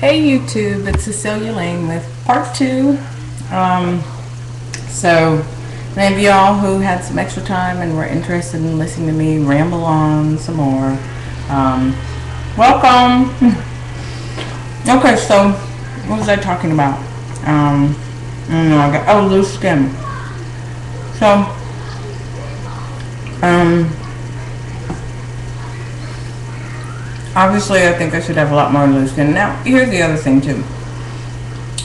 Hey YouTube, it's cecelialane with part 2. So many of y'all who had some extra time and were interested in listening to me ramble on some more, welcome. Okay, so what was I talking about? I don't know, I got loose skin. So obviously I think I should have a lot more loose skin. Now here's the other thing too.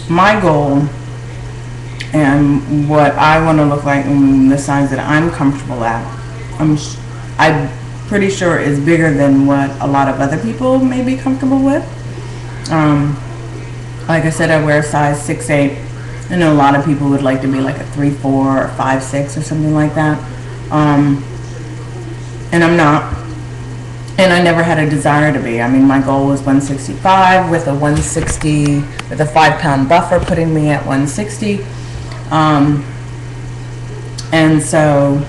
My goal and what I want to look like and the size that I'm comfortable at, I'm pretty sure is bigger than what a lot of other people may be comfortable with. Like I said, I wear a size 6'8". I know a lot of people would like to be like a 3'4" or 5'6" or something like that. And I'm not. And I never had a desire to be. I mean, my goal was 165 with a 160, with a 5-pound buffer putting me at 160. And so,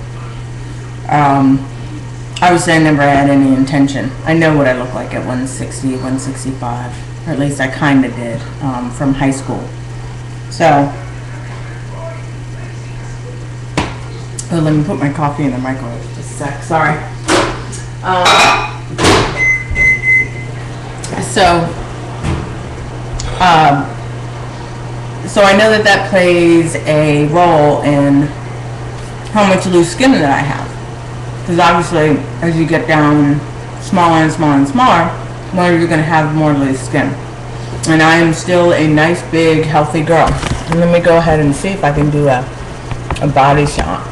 obviously I never had any intention. I know what I look like at 160, 165, or at least I kind of did, from high school. So, let me put my coffee in the microwave just a sec, sorry. So I know that plays a role in how much loose skin that I have. Because obviously, as you get down smaller and smaller and smaller, more you're going to have more loose skin. And I am still a nice, big, healthy girl. And let me go ahead and see if I can do a body shot.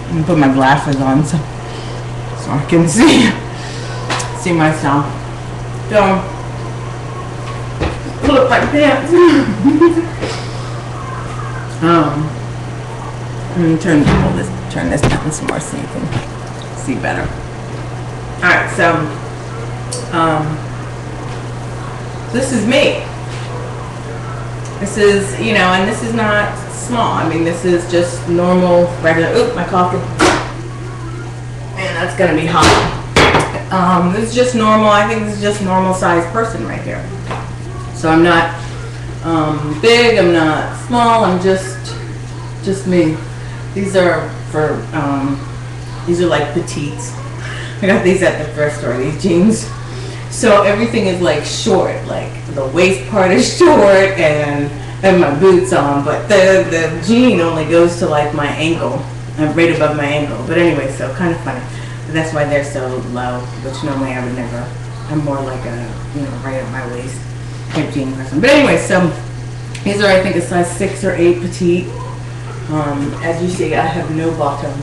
I'm going to put my glasses on so I can see myself. So, pull up my pants. Let me turn this down some more so you can see better. Alright, so this is me. This is, and this is not small. I mean, this is just normal, regular. Oop, my coffee. Man, that's gonna be hot. This is just normal. I think this is just normal sized person right here. So I'm not big, I'm not small, I'm just me. These are for, these are like petites. I got these at the thrift store, these jeans. So everything is like short, like the waist part is short and I have my boots on, but the jean only goes to like my ankle, right above my ankle. But anyway, so kind of funny. But that's why they're so low, which normally I would never. I'm more like a, right at my waist type jean person. But anyway, so these are I think a size 6 or 8 petite. As you see, I have no bottom.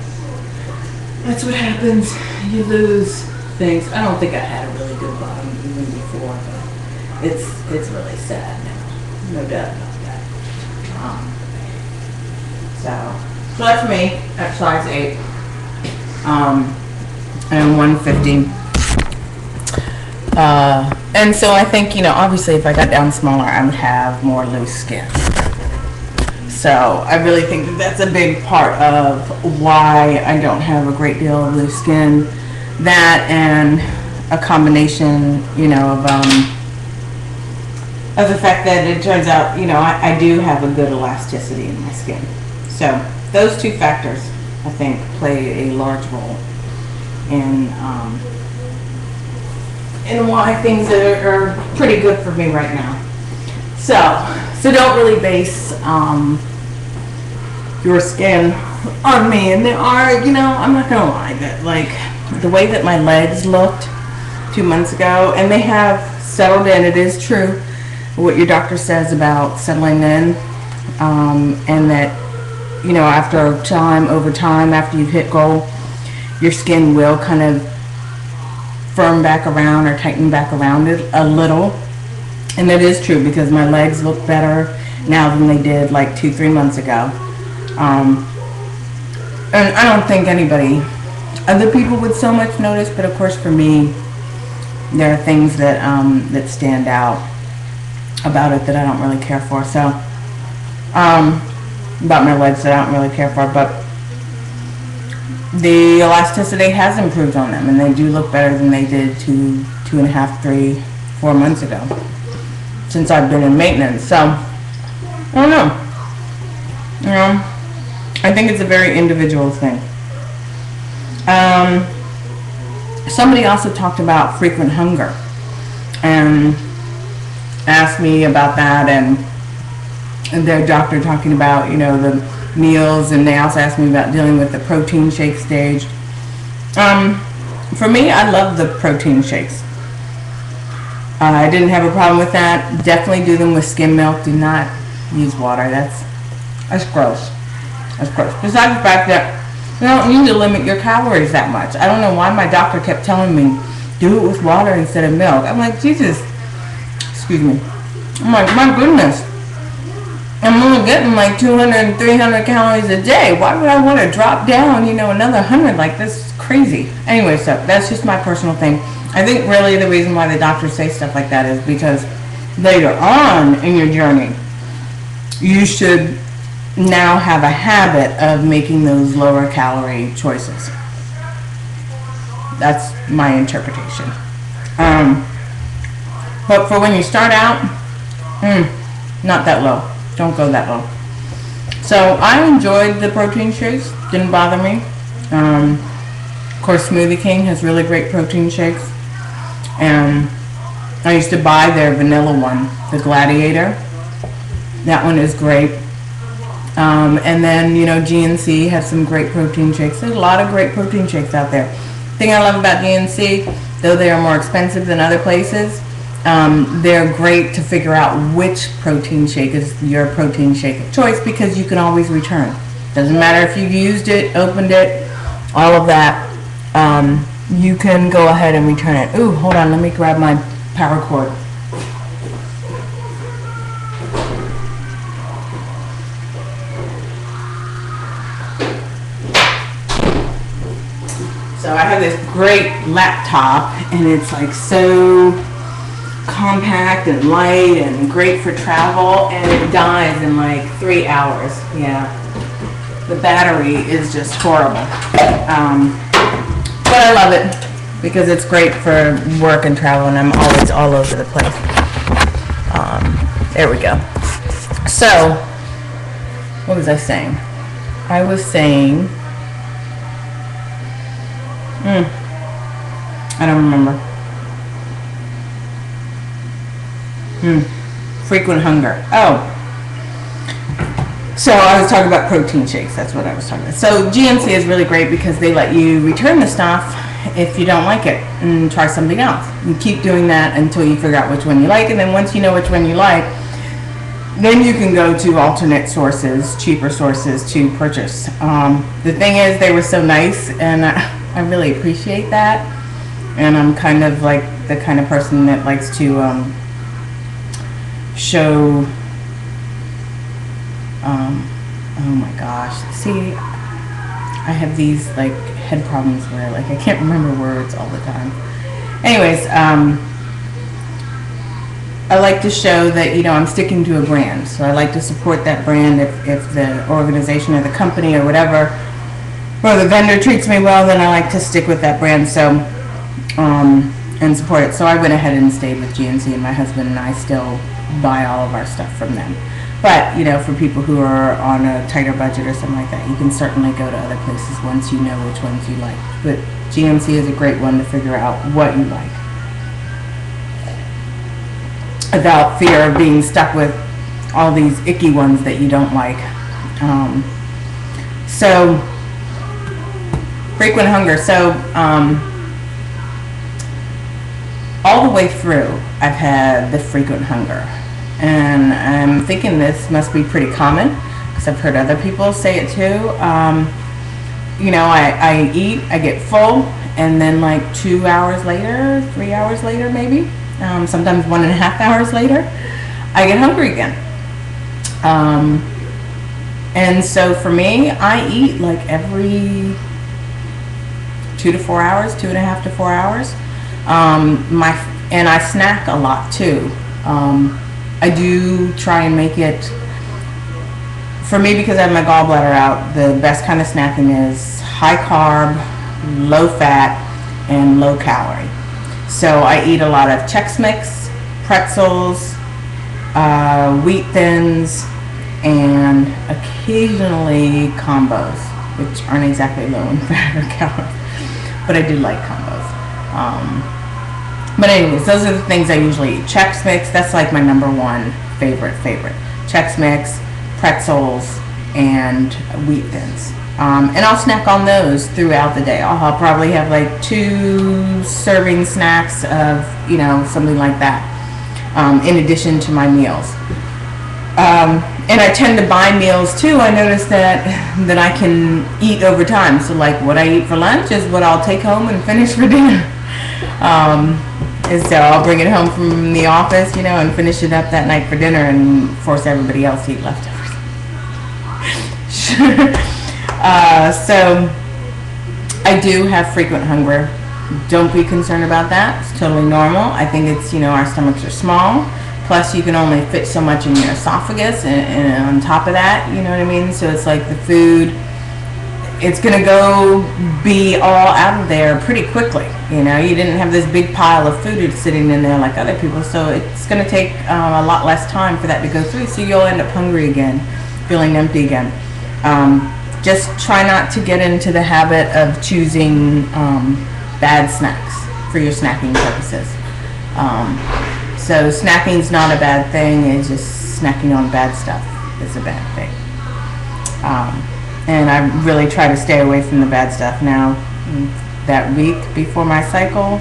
That's what happens. You lose things. I don't think I had a really good bottom even before, but it's really sad now. No doubt about that. So that's me at size 8. And 150. And so I think, obviously if I got down smaller, I would have more loose skin. So I really think that's a big part of why I don't have a great deal of loose skin. That and a combination, of the fact that it turns out, I do have a good elasticity in my skin. So those two factors, I think, play a large role in why things are pretty good for me right now. So don't really base your skin on me. And there are, I'm not gonna lie, that like the way that my legs looked 2 months ago, and they have settled in. It is true what your doctor says about settling in, and that after over time, after you've hit goal, your skin will kind of firm back around or tighten back around it a little. And that is true because my legs look better now than they did like 2-3 months ago. And I don't think other people would so much notice, but of course for me, there are things that that stand out about it that I don't really care for. So, about my legs that I don't really care for, but the elasticity has improved on them, and they do look better than they did 2.5, 3, 4 months ago. since I've been in maintenance. So I don't know. I think it's a very individual thing. Somebody also talked about frequent hunger and asked me about that, and their doctor talking about, the meals, and they also asked me about dealing with the protein shake stage. For me, I love the protein shakes. I didn't have a problem with that. Definitely do them with skim milk. Do not use water. That's gross. That's gross. Besides the fact that you don't need to limit your calories that much. I don't know why my doctor kept telling me, do it with water instead of milk. I'm like, Jesus. Excuse me. I'm like, my goodness. I'm only getting like 200 and 300 calories a day. Why would I want to drop down, another 100? Like, this is crazy. Anyway, so that's just my personal thing. I think really the reason why the doctors say stuff like that is because later on in your journey, you should now have a habit of making those lower calorie choices. That's my interpretation. But for when you start out, not that low. Don't go that low. So I enjoyed the protein shakes. Didn't bother me. Of course, Smoothie King has really great protein shakes. And I used to buy their vanilla one, the Gladiator. That one is great. And then, GNC has some great protein shakes. There's a lot of great protein shakes out there. The thing I love about GNC, though they are more expensive than other places, they're great to figure out which protein shake is your protein shake of choice, because you can always return. Doesn't matter if you used it, opened it, all of that. You can go ahead and return it. Ooh, hold on, let me grab my power cord. So I have this great laptop, and it's like so compact and light and great for travel, and it dies in like 3 hours. Yeah, the battery is just horrible. But I love it because it's great for work and travel, and I'm always all over the place. There we go. So, what was I saying? I was saying, I don't remember. Frequent hunger. Oh. So I was talking about protein shakes. That's what I was talking about. So GNC is really great because they let you return the stuff if you don't like it and try something else. You keep doing that until you figure out which one you like, and then once you know which one you like, then you can go to alternate sources, cheaper sources to purchase. The thing is, they were so nice, and I really appreciate that. And I'm kind of like the kind of person that likes to show, oh my gosh, see, I have these like head problems where like I can't remember words all the time. Anyways, I like to show that, I'm sticking to a brand. So I like to support that brand if the organization or the company or whatever, or the vendor treats me well, then I like to stick with that brand. So, and support it. So I went ahead and stayed with GNC, and my husband and I still buy all of our stuff from them. But, for people who are on a tighter budget or something like that, you can certainly go to other places once you know which ones you like. But GNC is a great one to figure out what you like, without fear of being stuck with all these icky ones that you don't like. So, frequent hunger. So, all the way through, I've had the frequent hunger. And I'm thinking this must be pretty common, because I've heard other people say it too. I eat, I get full, and then like 2 hours later, 3 hours later maybe, sometimes 1.5 hours later, I get hungry again. And so for me, I eat like every 2 to 4 hours, 2.5 to 4 hours. And I snack a lot too. I do try and make it, for me, because I have my gallbladder out, the best kind of snacking is high carb, low fat, and low calorie. So I eat a lot of Chex Mix, pretzels, wheat thins, and occasionally combos, which aren't exactly low in fat or calories, but I do like combos. But anyways, those are the things I usually eat. Chex Mix, that's like my number one favorite. Chex Mix, pretzels, and wheat thins. And I'll snack on those throughout the day. I'll probably have like 2 serving snacks of, something like that, in addition to my meals. And I tend to buy meals too. I notice that I can eat over time. So like what I eat for lunch is what I'll take home and finish for dinner. And so I'll bring it home from the office, and finish it up that night for dinner and force everybody else to eat leftovers. So I do have frequent hunger. Don't be concerned about that. It's totally normal. I think it's, our stomachs are small. Plus, you can only fit so much in your esophagus, and on top of that, you know what I mean? So it's like the food, it's going to be all out of there pretty quickly. You didn't have this big pile of food sitting in there like other people, so it's going to take a lot less time for that to go through, so you'll end up hungry again, feeling empty again. Just try not to get into the habit of choosing bad snacks for your snacking purposes. So snacking's not a bad thing. It's just snacking on bad stuff is a bad thing. And I really try to stay away from the bad stuff. Now, that week before my cycle,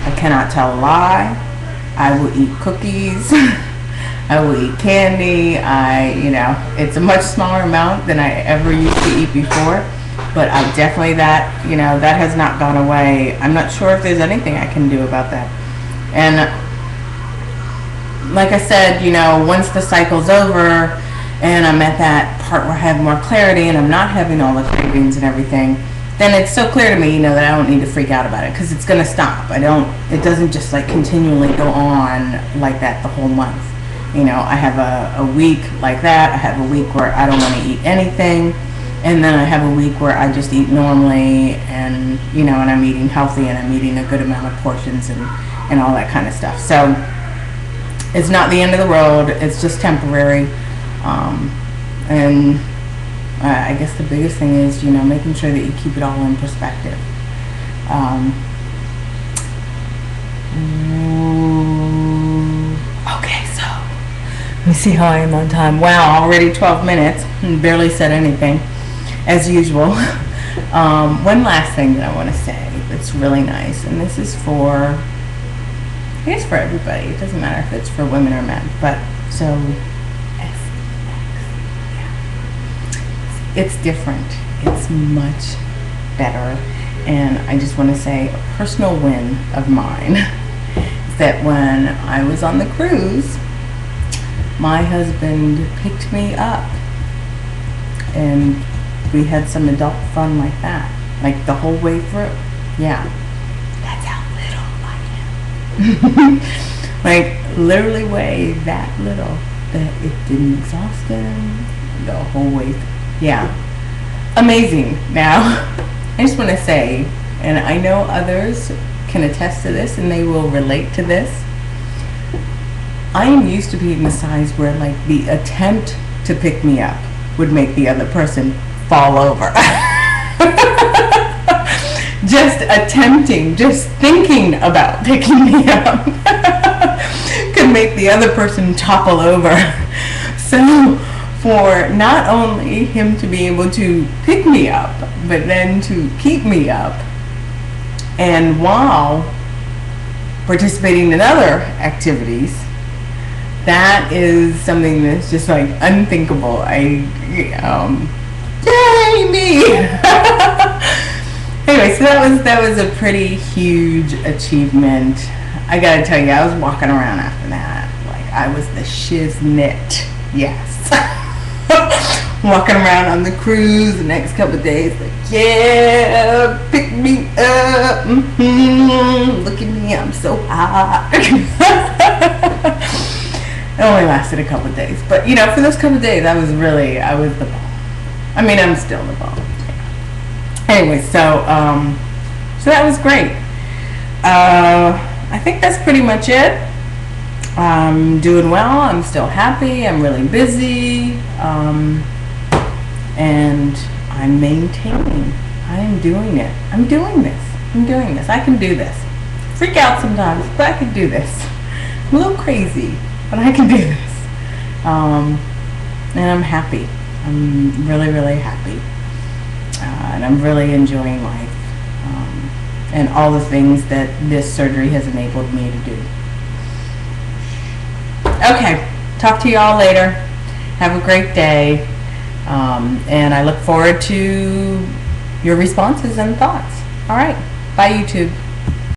I cannot tell a lie. I will eat cookies. I will eat candy. It's a much smaller amount than I ever used to eat before. But I definitely, that has not gone away. I'm not sure if there's anything I can do about that. And like I said, once the cycle's over and I'm at that part where I have more clarity and I'm not having all the cravings and everything, then it's so clear to me, that I don't need to freak out about it, because it's going to stop. It doesn't just like continually go on like that the whole month. I have a week like that. I have a week where I don't want to eat anything. And then I have a week where I just eat normally, and and I'm eating healthy, and I'm eating a good amount of portions and all that kind of stuff. So it's not the end of the world. It's just temporary. And I guess the biggest thing is, making sure that you keep it all in perspective. Okay, so let me see how I am on time. Wow, already 12 minutes and barely said anything, as usual. One last thing that I want to say that's really nice, and this is for everybody. It doesn't matter if it's for women or men, but so it's different. It's much better, and I just want to say a personal win of mine is that when I was on the cruise, my husband picked me up, and we had some adult fun like that, like the whole way through. Yeah, that's how little I am. Like literally weigh that little that it didn't exhaust him the whole way through. Yeah, amazing. Now, I just want to say, and I know others can attest to this and they will relate to this, I am used to being the size where like the attempt to pick me up would make the other person fall over. Just attempting, just thinking about picking me up could make the other person topple over. So for not only him to be able to pick me up, but then to keep me up, and while participating in other activities, that is something that's just like unthinkable. Yay me! Anyway, so that was a pretty huge achievement. I gotta tell you, I was walking around after that like I was the shiznit. Yes. Walking around on the cruise the next couple of days, like, yeah, pick me up. Look at me, I'm so hot. It only lasted a couple of days, but for those couple of days, I was the bomb. I mean, I'm still the bomb. Anyway, so that was great. I think that's pretty much it. I'm doing well. I'm still happy. I'm really busy. And I'm maintaining. I am doing it. I'm doing this. I can do this. Freak out sometimes, but I can do this. I'm a little crazy, but I can do this. And I'm happy. I'm really, really happy. And I'm really enjoying life. And all the things that this surgery has enabled me to do. Okay, talk to you all later. Have a great day. And I look forward to your responses and thoughts. All right, bye YouTube.